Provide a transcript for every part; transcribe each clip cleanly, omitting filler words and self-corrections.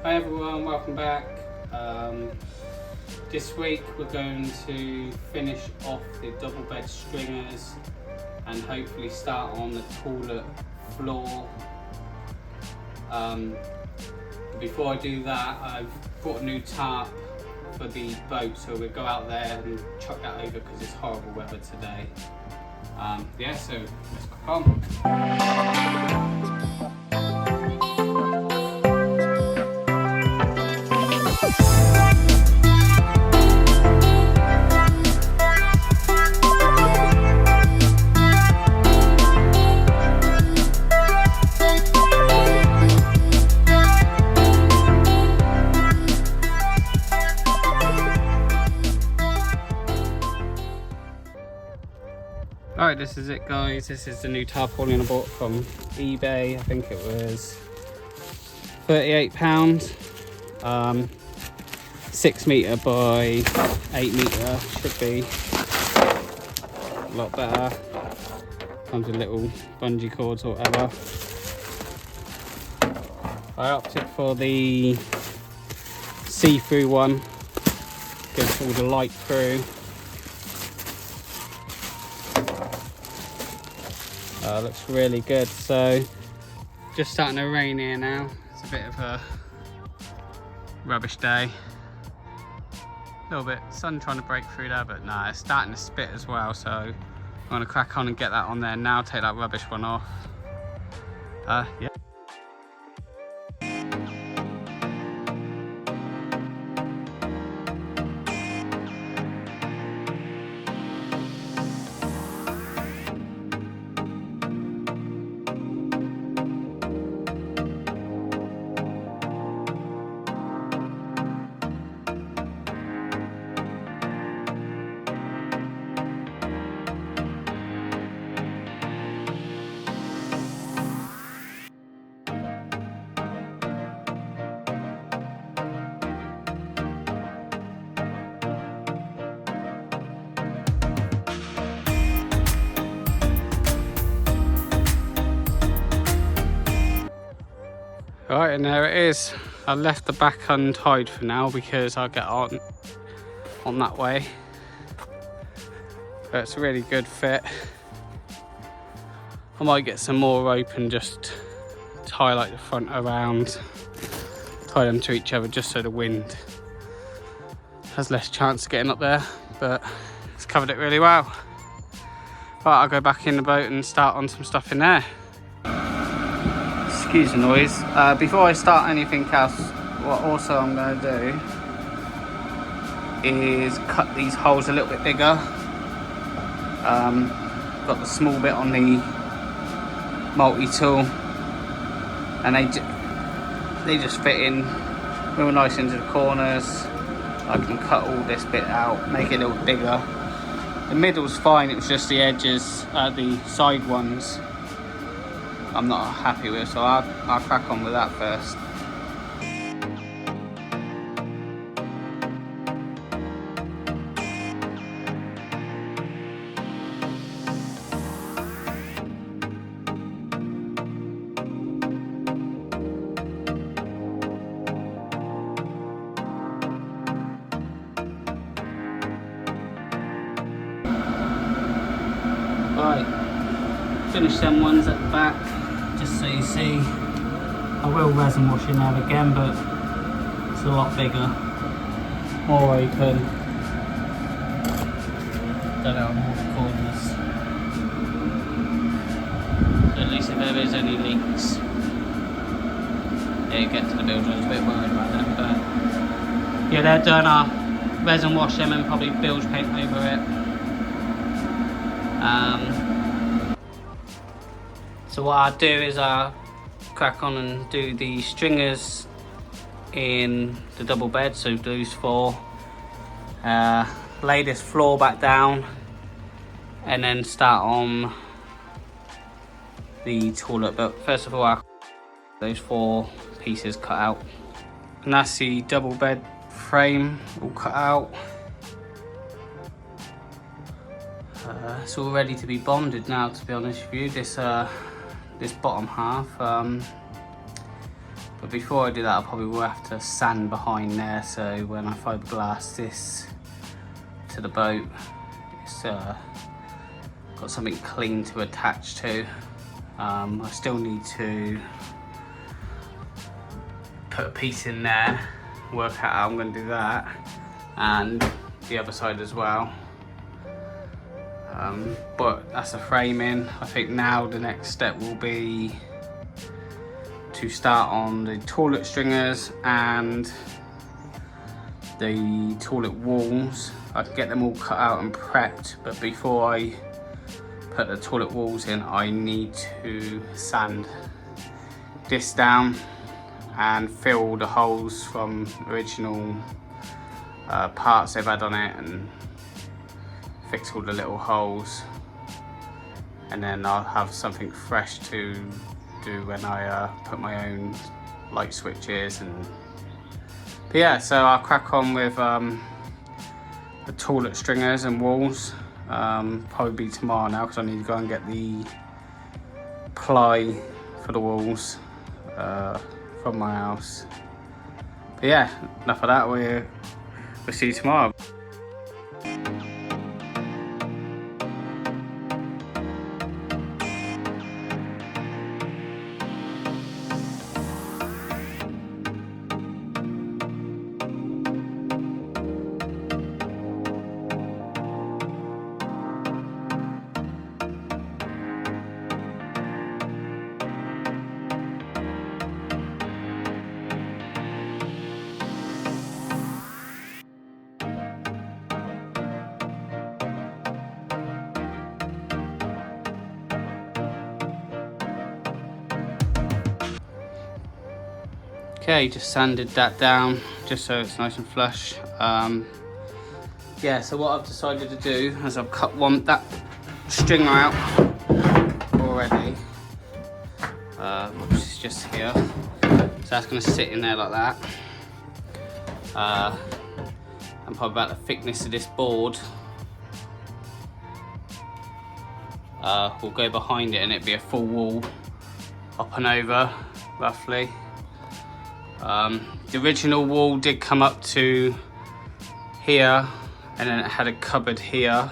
Hi everyone, welcome back. This week we're going to finish off the double bed stringers and hopefully start on the toilet floor. Before I do that, I've brought a new tarp for the boat, so we'll go out there and chuck that over because it's horrible weather today. Yeah, so let's crack on. Alright, this is it guys, this is the new tarpaulin I bought from eBay. I think it was £38. 6 metre by 8 metre, should be a lot better. Comes with little bungee cords or whatever. I opted for the see-through one, gives all the light through. Looks really good. So just starting to rain here now. It's a bit of a rubbish day. A little bit sun trying to break through there, but nah, it's starting to spit as well. So I'm gonna crack on and get that on there now. Take that rubbish one off. Yeah. Right, and there it is. I left the back untied for now because I'll get on that way. But it's a really good fit. I might get some more rope and just tie like the front around, tie them to each other just so the wind has less chance of getting up there, but it's covered it really well. Right, I'll go back in the boat and start on some stuff in there. Excuse the noise. Before I start anything else, what also I'm going to do is cut these holes a little bit bigger. Got the small bit on the multi-tool, and they just fit in real nice into the corners. I can cut all this bit out, make it a little bigger. The middle's fine, it was just the edges, the side ones I'm not happy with, so I'll crack on with that first. Right, finish them ones at the back. Just so you see, I will resin wash in there again, but it's a lot bigger, more open. Done it on all the corners. So at least if there is any leaks, yeah, you get to the builder, I was a bit worried about them, but yeah, they're done. I'll resin wash them and probably bilge paint over it. So what I'll do is I'll crack on and do the stringers in the double bed, so those 4. Lay this floor back down and then start on the toilet. But first of all, I'll those 4 pieces cut out. And that's the double bed frame all cut out. It's all ready to be bonded now, to be honest with you. This bottom half, But before I do that, I probably will have to sand behind there, so when I fiberglass this to the boat, it's got something clean to attach to. I still need to put a piece in there, work out how I'm going to do that, and the other side as well. But that's the framing. I think now the next step will be to start on the toilet stringers and the toilet walls. I can get them all cut out and prepped, but before I put the toilet walls in, I need to sand this down and fill the holes from original parts they've had on it, and fix all the little holes, and then I'll have something fresh to do when I put my own light switches. But yeah, so I'll crack on with the toilet stringers and walls. Probably be tomorrow now, because I need to go and get the ply for the walls from my house. But yeah, enough of that. We'll see you tomorrow. Okay, just sanded that down just so it's nice and flush. Yeah, so what I've decided to do is I've cut that stringer out already, which is just here. So that's going to sit in there like that. And probably about the thickness of this board will go behind it, and it'll be a full wall up and over, roughly. The original wall did come up to here, and then it had a cupboard here.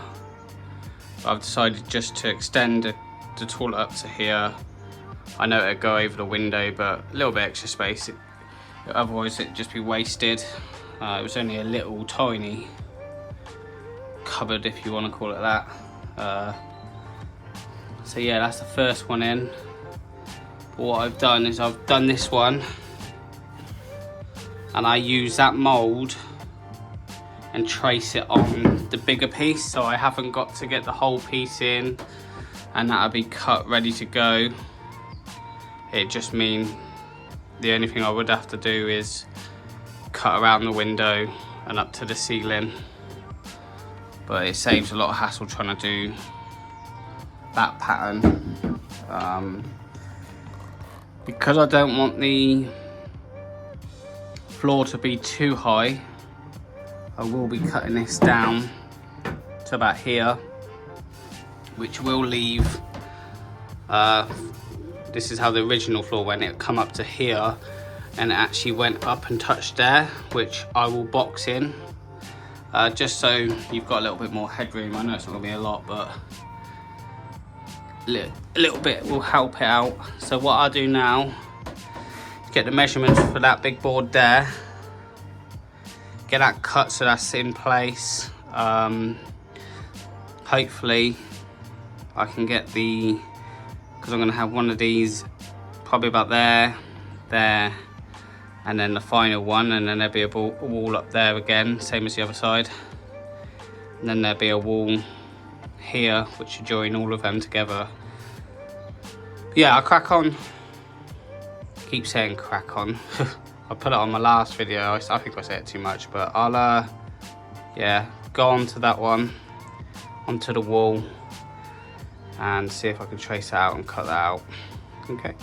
I've decided just to extend the toilet up to here. I know it'd go over the window, but a little bit extra space. Otherwise it'd just be wasted. It was only a little tiny cupboard, if you want to call it that. So yeah, that's the first one in. But what I've done is I've done this one, and I use that mould and trace it on the bigger piece, so I haven't got to get the whole piece in, and that'll be cut ready to go. It just means the only thing I would have to do is cut around the window and up to the ceiling, but it saves a lot of hassle trying to do that pattern. Because I don't want the floor to be too high, I will be cutting this down to about here, which will leave, this is how the original floor went. It come up to here, and it actually went up and touched there, which I will box in, just so you've got a little bit more headroom. I know it's not gonna be a lot, but a little bit will help it out. So what I'll do now, get the measurements for that big board there, get that cut so that's in place. Hopefully I can get because I'm going to have one of these probably about there, and then the final one, and then there'll be a wall up there again, same as the other side, and then there'll be a wall here which will join all of them together. But yeah, I'll crack on. Keep saying crack on. I put it on my last video. I think I said it too much, but I'll yeah, go on to that one, onto the wall, and see if I can trace it out and cut that out. Okay.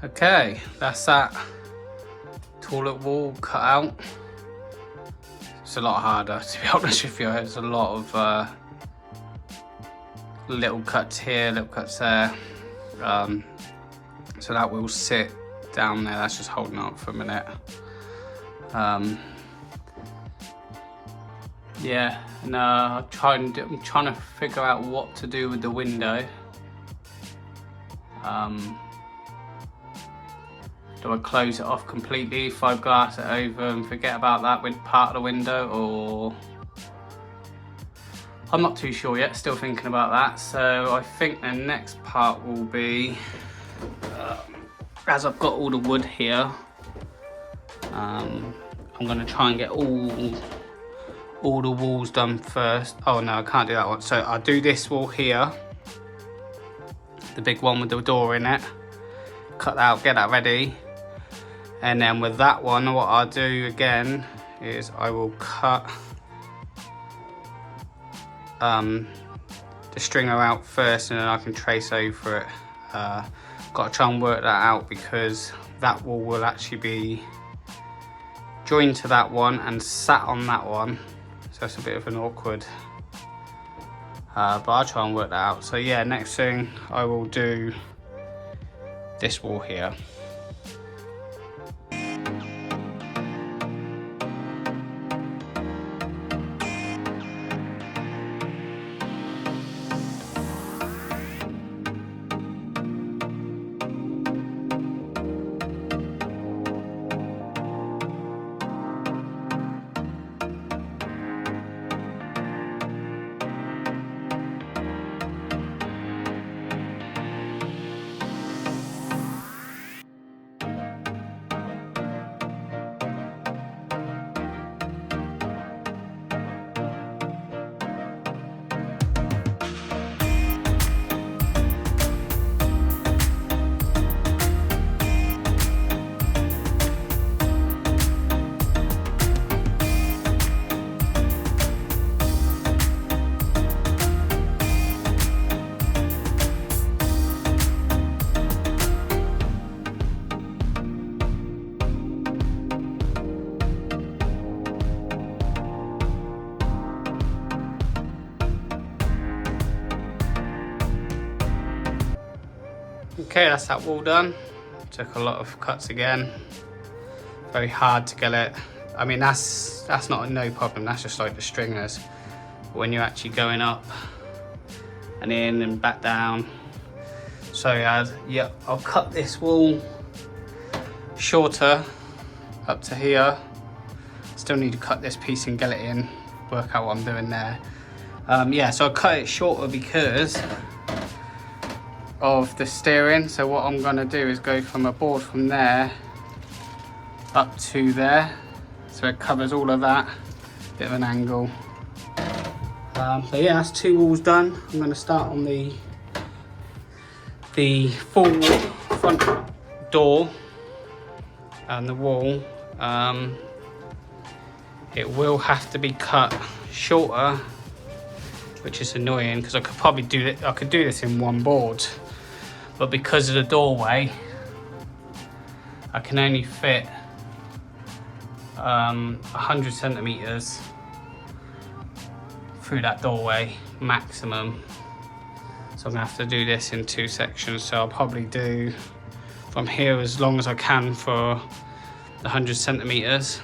Okay, that's that toilet wall cut out. It's a lot harder, to be honest with you. There's a lot of little cuts here, little cuts there. So that will sit down there. That's just holding up for a minute. Yeah, and I'm trying to figure out what to do with the window. Do I close it off completely, fiberglass it over and forget about that with part of the window, or I'm not too sure yet, still thinking about that. So I think the next part will be, as I've got all the wood here, I'm going to try and get all the walls done first. Oh no, I can't do that one. So I'll do this wall here, the big one with the door in it, cut that out, get that ready. And then with that one, what I'll do again is I will cut the stringer out first, and then I can trace over it. Got to try and work that out because that wall will actually be joined to that one and sat on that one, so it's a bit of an awkward, but I'll try and work that out. So yeah, next thing I will do this wall here. Okay, that's that wall done. Took a lot of cuts again. Very hard to get it. I mean, that's not no problem. That's just like the stringers. But when you're actually going up and in and back down. So yeah, I'll cut this wall shorter up to here. Still need to cut this piece and get it in. Work out what I'm doing there. Yeah, so I cut it shorter because of the steering. So what I'm going to do is go from a board from there up to there, so it covers all of that. Bit of an angle. So yeah, that's two walls done. I'm going to start on the full front door and the wall. It will have to be cut shorter, which is annoying because I could probably do it. I could do this in one board, but because of the doorway, I can only fit 100 centimeters through that doorway maximum. So I'm gonna have to do this in two sections. So I'll probably do from here as long as I can for the 100 centimeters,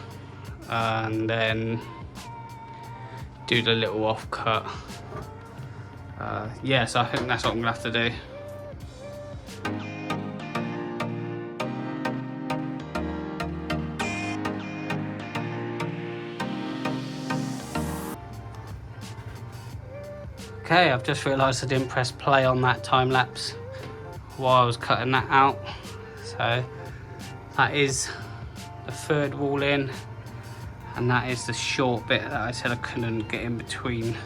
and then do the little off cut. Yeah, so I think that's what I'm gonna have to do. Okay, I've just realised I didn't press play on that time lapse while I was cutting that out. So that is the third wall in, and that is the short bit that I said I couldn't get in between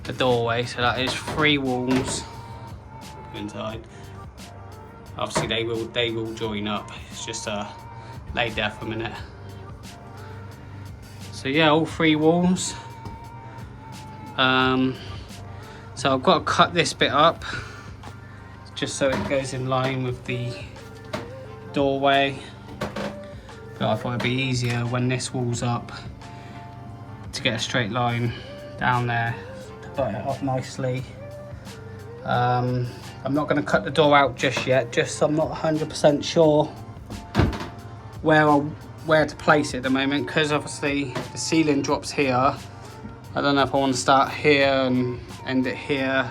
the doorway. So that is 3 walls inside. Obviously they will join up. It's just laid there for a minute. So yeah, all 3 walls. So I've got to cut this bit up just so it goes in line with the doorway, but I thought it'd be easier when this wall's up to get a straight line down there to put it up nicely. I'm not going to cut the door out just yet, just I'm not 100% sure where to place it at the moment, because obviously the ceiling drops here. I don't know if I want to start here and end it here,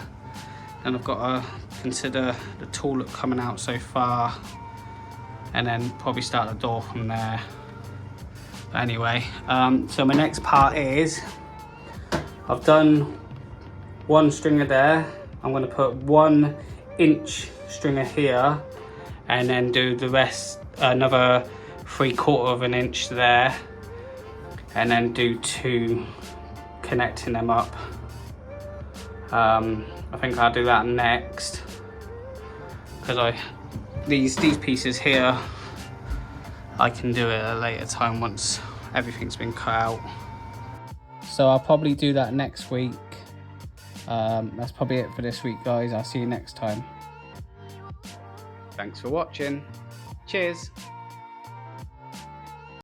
and I've got to consider the tulip coming out so far and then probably start the door from there. But anyway, so my next part is, I've done one stringer there. I'm going to put 1 inch stringer here and then do the rest, another 3/4 of an inch there, and then do 2 connecting them up. I think I'll do that next, because these pieces here I can do it at a later time once everything's been cut out. So I'll probably do that next week. That's probably it for this week, guys. I'll see you next time. Thanks for watching. Cheers.